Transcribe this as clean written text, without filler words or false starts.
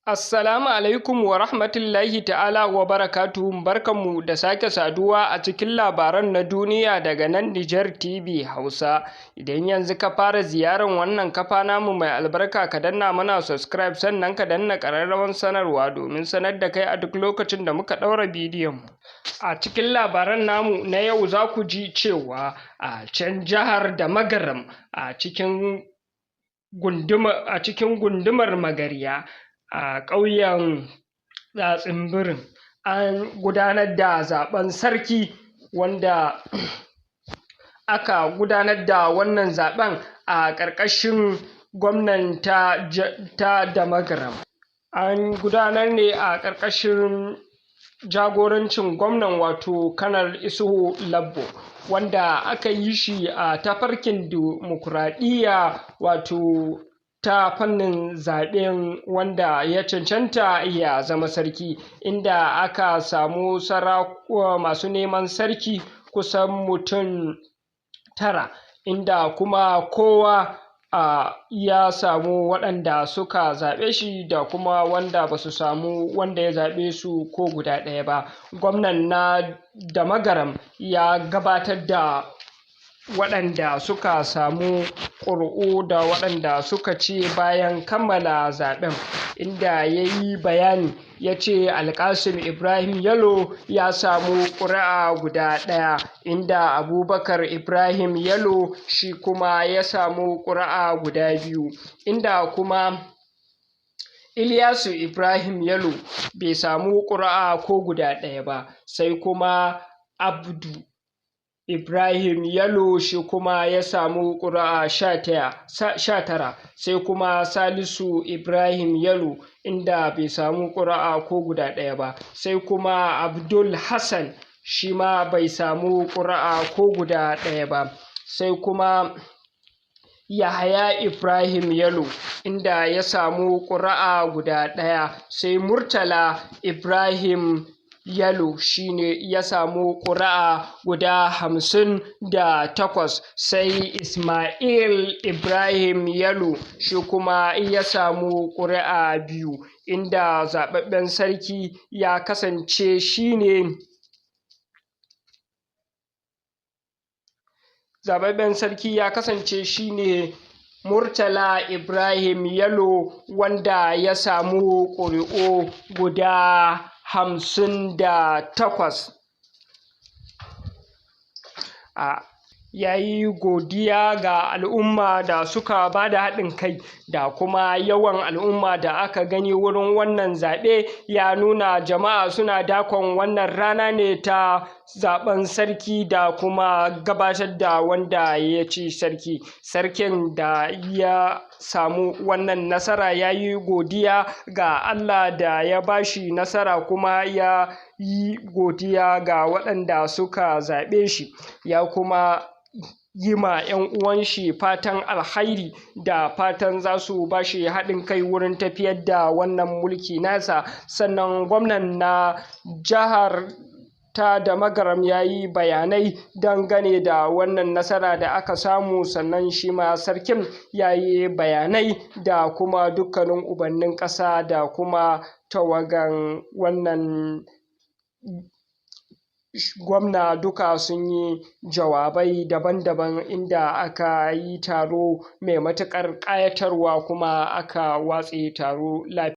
Assalamu alaikum wa rahmatullahi ta'ala wa barakatuhu. Barkanmu da sake saduwa a cikin labaran na duniya daga nan Nijar TV Hausa. Idan yanzu ka fara ziyarar wannan kafa namu mai albarka, ka danna mana subscribe, sannan ka danna ƙararrawar sanarwa domin sanar da kai a duk lokacin da muka ɗaura bidiyon. A cikin labaran namu na yau za ku ji cewa a can jihar da Magaram a cikin gundumar Magarya a ƙauyen Tsatsinbirin an gudanar da zaɓen sarki, wanda aka gudanar da wannan zaɓen a ƙarƙashin gwamnan ta da Magaram. An gudanar ne a ƙarƙashin jagorancin gwamnan, wato Kanar Isuhu Labbo, wanda aka yi shi a tafarkin dimokuraɗiyya, wato ta fannin zaɓen wanda ya cancanta ya zama sarki, inda aka samu masu neman sarki kusan mutum 9, inda kuma kowa ya samu waɗanda suka zaɓe shi da kuma wanda ba su samu wanda ya zaɓe su ko guda ɗaya ba. Gwamnan na da Magaram ya gabatar da waɗanda suka samu ƙuri'u da waɗanda suka ci bayan kammala zaɓen, inda ya yi bayani, ya ce Alƙasim Ibrahim Yalo ya samu ƙuri'a guda ɗaya, inda Abubakar Ibrahim Yalo shi kuma ya samu ƙuri'a guda 2, inda kuma Ilyasu Ibrahim Yalo bai samu ƙuri'a ko guda ɗaya ba, sai kuma Abdu Ibrahim Yalo shi kuma ya samu ƙuri'a 19, sai kuma Salisu Ibrahim Yalo inda bai samu ƙuri'a ko guda ɗaya ba, sai kuma Abdul Hassan shi ma bai samu ƙuri'a ko guda ɗaya ba, sai kuma Yahaya Ibrahim Yalo inda ya samu ƙuri'a guda ɗaya, sai Murtala Ibrahim Yalo shi ne ya samu ƙuri'a guda 58, sai Ismail Ibrahim Yalo shi kuma ya samu ƙuri'a 2, inda zaɓaɓɓen sarki ya kasance shi ne Murtala Ibrahim Yalo, wanda ya samu ƙuri'u guda 58. Ya yi godiya ga al'umma da suka ba da haɗin kai da kuma yawan al'umma da aka gani wurin wannan zaɓe, ya nuna jama'a suna dakon wannan rana ne ta zaɓen sarki da kuma gabatar da wanda ya ci sarki. Sarkin da ya samu wannan nasara ya yi godiya ga Allah da ya ba shi nasara, kuma ya yi godiya ga waɗanda suka zaɓe shi, ya kuma yi ma 'yan uwan shi fatan alhairi da fatan za su ba shi haɗin kai wurin tafiyar da wannan mulki nasa. Sannan gwamnan na jihar ta da Magaram ya yi bayanai dangane da wannan nasara da aka samu, sannan shi ma sarkin ya yi bayanai da kuma dukkanin ubannin ƙasa da kuma tawagan wannan gwamna duka sun yi jawabai daban-daban, inda aka yi taro mai matuƙar ƙayatarwa kuma aka watse taro lafiya.